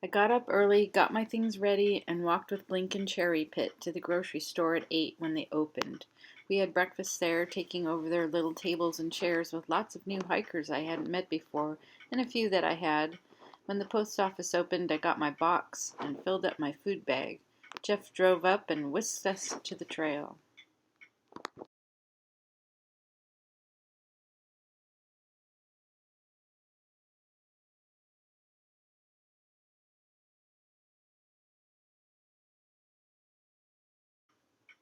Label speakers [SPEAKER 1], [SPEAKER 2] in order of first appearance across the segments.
[SPEAKER 1] I got up early, got my things ready, and walked with Blink and Cherry Pit to the grocery store at 8 when they opened. We had breakfast there, taking over their little tables and chairs with lots of new hikers I hadn't met before, and a few that I had. When the post office opened, I got my box and filled up my food bag. Jeff drove up and whisked us to the trail.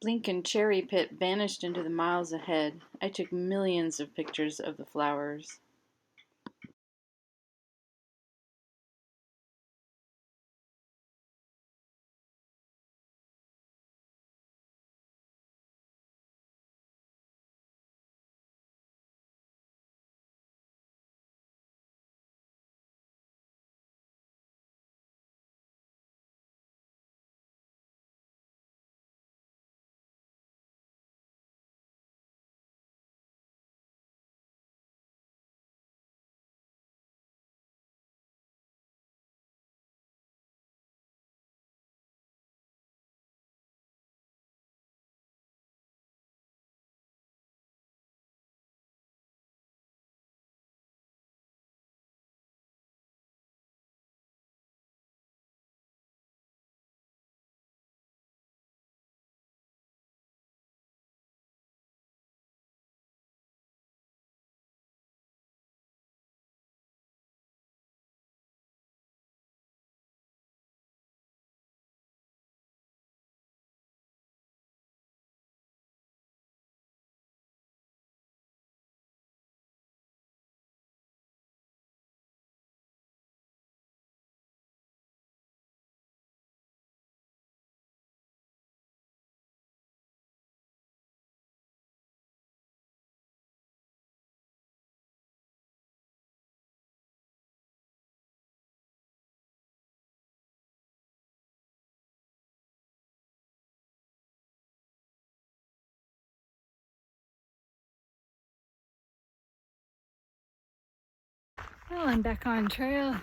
[SPEAKER 1] Blink and Cherry Pit vanished into the miles ahead. I took millions of pictures of the flowers.
[SPEAKER 2] Well, I'm back on trail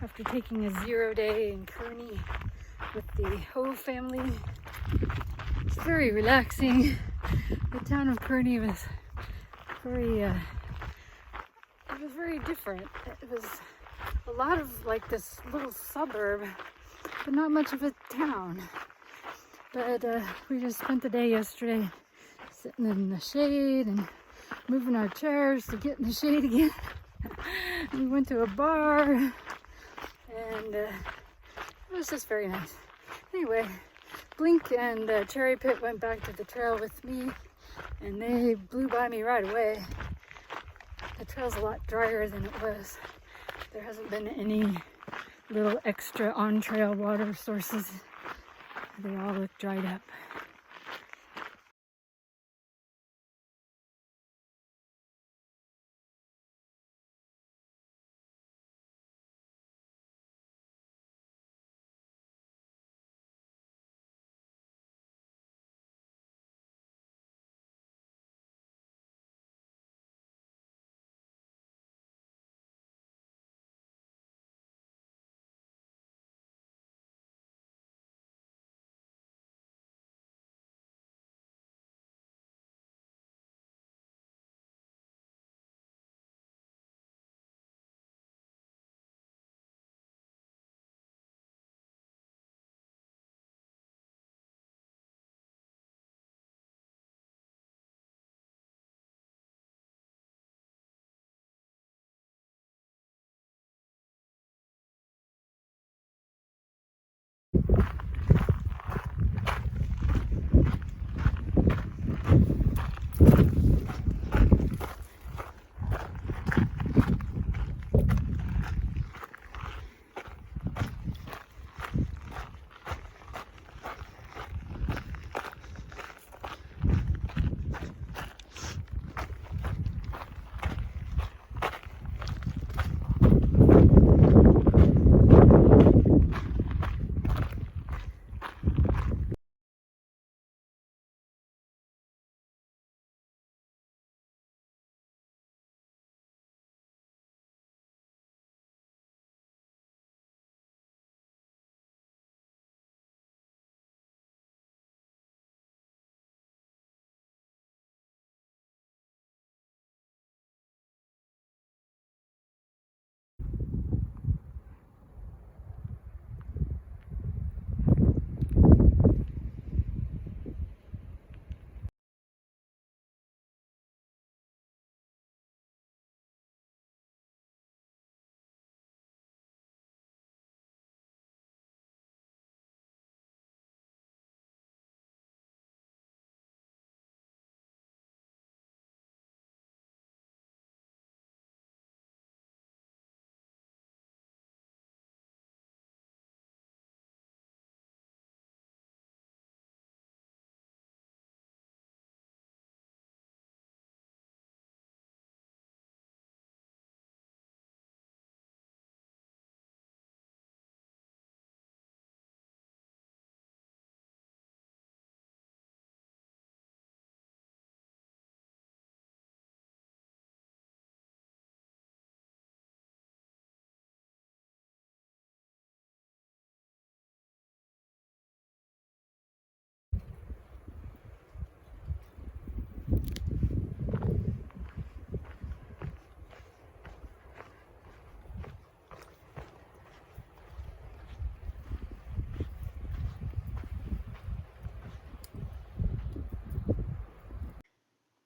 [SPEAKER 2] after taking a 0 day in Kearny with the Ho family. It's very relaxing. The town of Kearny was very, it was very different. It was a lot of like this little suburb, but not much of a town. But we just spent the day yesterday sitting in the shade and moving our chairs to get in the shade again. We went to a bar and it was just very nice. Anyway, Blink and Cherry Pit went back to the trail with me and they blew by me right away. The trail's a lot drier than it was. There hasn't been any little extra on-trail water sources. They all look dried up.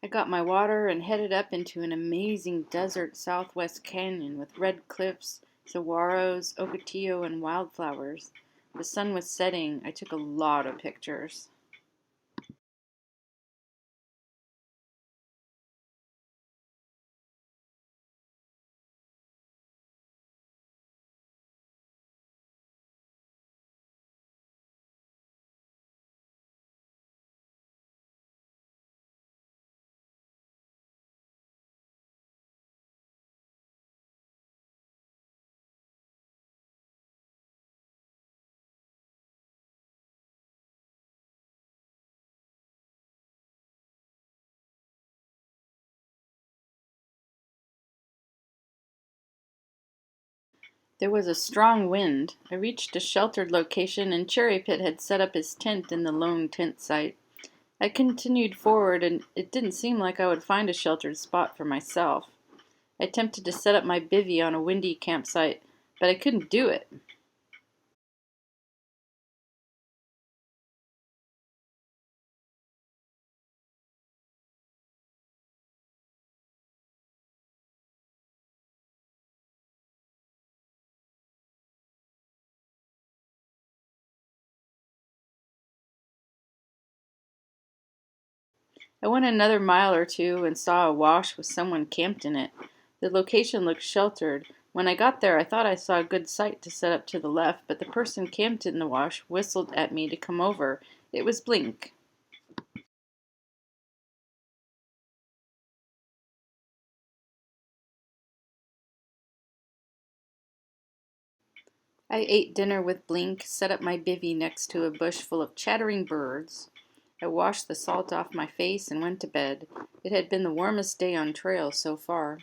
[SPEAKER 1] I got my water and headed up into an amazing desert southwest canyon with red cliffs, saguaros, ocotillo, and wildflowers. The sun was setting. I took a lot of pictures. There was a strong wind. I reached a sheltered location, and Cherry Pit had set up his tent in the lone tent site. I continued forward, and it didn't seem like I would find a sheltered spot for myself. I attempted to set up my bivvy on a windy campsite, but I couldn't do it. I went another mile or two and saw a wash with someone camped in it. The location looked sheltered. When I got there, I thought I saw a good site to set up to the left, but the person camped in the wash whistled at me to come over. It was Blink. I ate dinner with Blink, set up my bivvy next to a bush full of chattering birds. I washed the salt off my face and went to bed. It had been the warmest day on trail so far.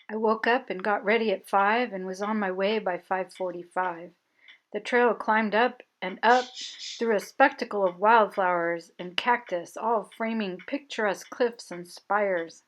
[SPEAKER 1] I woke up and got ready at 5 and was on my way by 5:45. The trail climbed up and up through a spectacle of wildflowers and cactus, all framing picturesque cliffs and spires.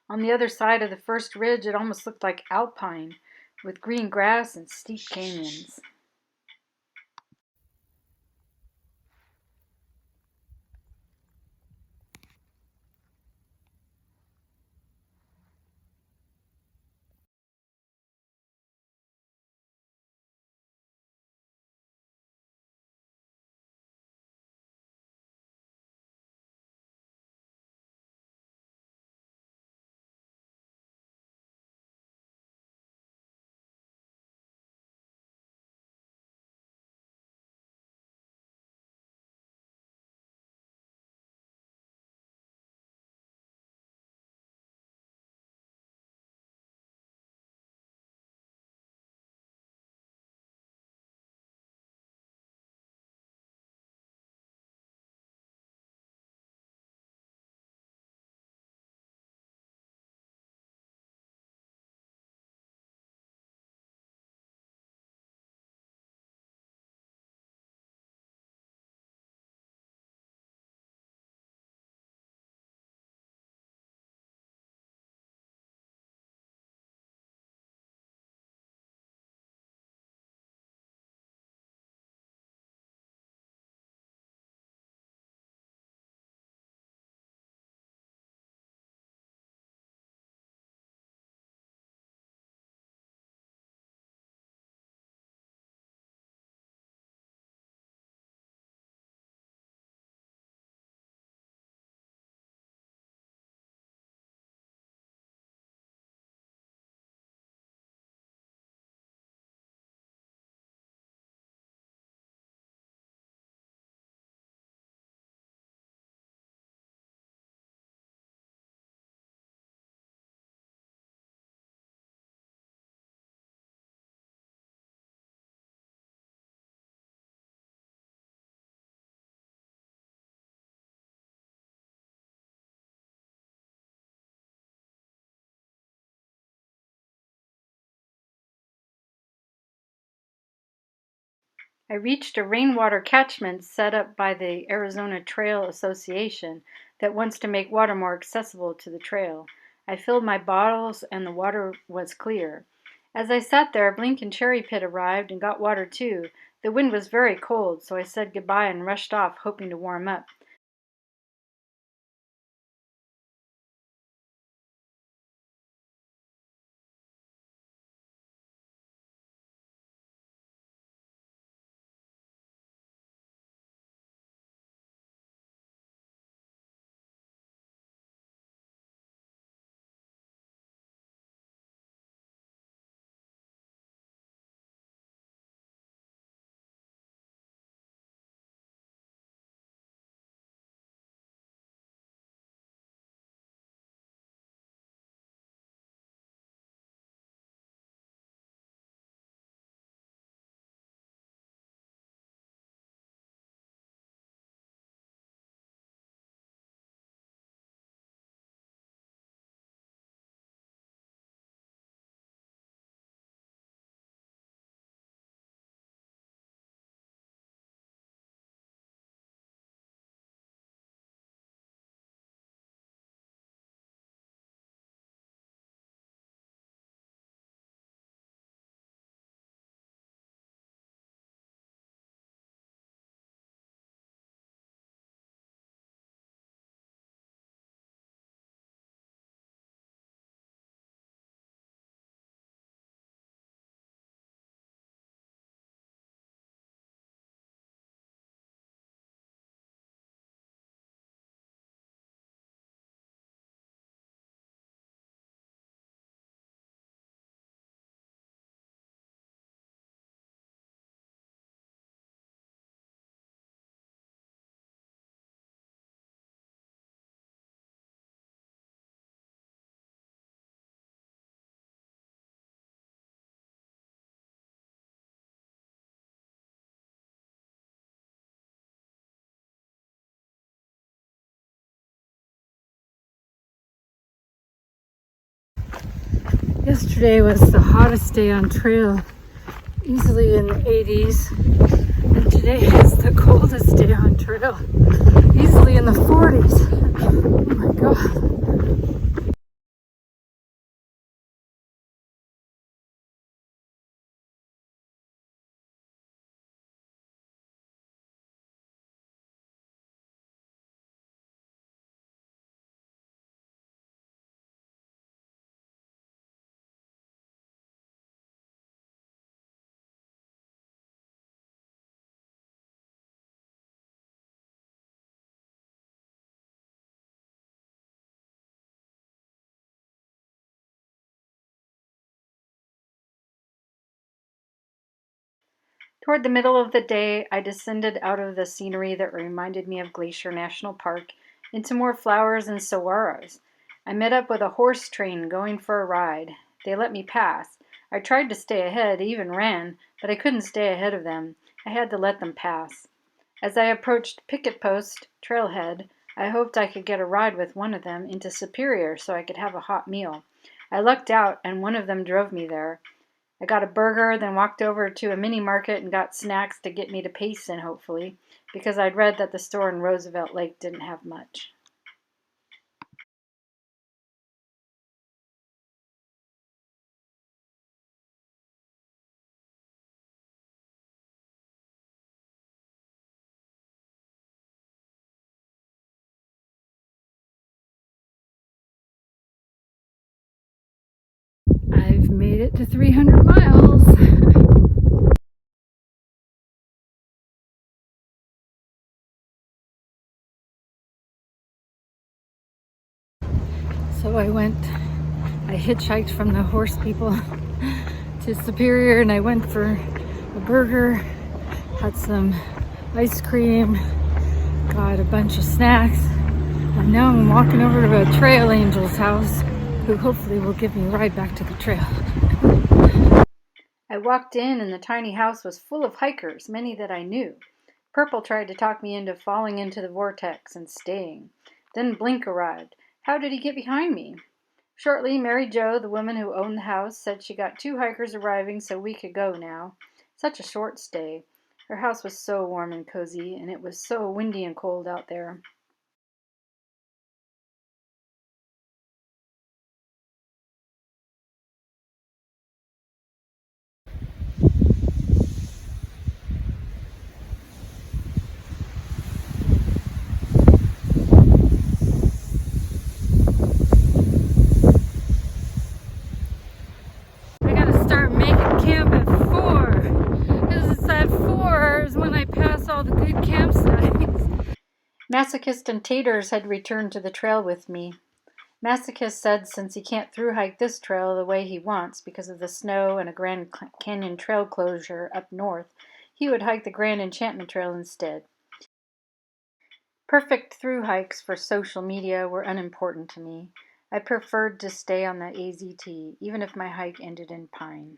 [SPEAKER 2] On the other side of the first ridge, it almost looked like alpine, with green grass and steep canyons. I reached a rainwater catchment set up by the Arizona Trail Association that wants to make water more accessible to the trail. I filled my bottles and the water was clear. As I sat there, a Blinken cherry pit arrived and got water too. The wind was very cold, so I said goodbye and rushed off, hoping to warm up. Yesterday was the hottest day on trail, easily in the 80s, and today is the coldest day on trail, easily in the 40s. Oh my god. Toward the middle of the day, I descended out of the scenery that reminded me of Glacier National Park into more flowers and saguaros. I met up with a horse train going for a ride. They let me pass. I tried to stay ahead, even ran, but I couldn't stay ahead of them. I had to let them pass. As I approached Picket Post Trailhead, I hoped I could get a ride with one of them into Superior so I could have a hot meal. I lucked out, and one of them drove me there. I got a burger, then walked over to a mini market and got snacks to get me to Payson, hopefully, because I'd read that the store in Roosevelt Lake didn't have much. I've made it to 300 miles. So I hitchhiked from the horse people to Superior, and I went for a burger, had some ice cream, got a bunch of snacks, and now I'm walking over to a trail angel's house who hopefully will give me a ride back to the trail. I walked in, and the tiny house was full of hikers, many that I knew. Purple tried to talk me into falling into the vortex and staying. Then Blink arrived. How did he get behind me? Shortly, Mary Jo, the woman who owned the house, said she got 2 hikers arriving so we could go now. Such a short stay. Her house was so warm and cozy, and it was so windy and cold out there. I gotta start making camp at 4, because it's at 4 is when I pass all the good campsites. Masochist and Taters had returned to the trail with me. Masochist said since he can't thru-hike this trail the way he wants because of the snow and a Grand Canyon trail closure up north, he would hike the Grand Enchantment Trail instead. Perfect thru-hikes for social media were unimportant to me. I preferred to stay on the AZT, even if my hike ended in pine.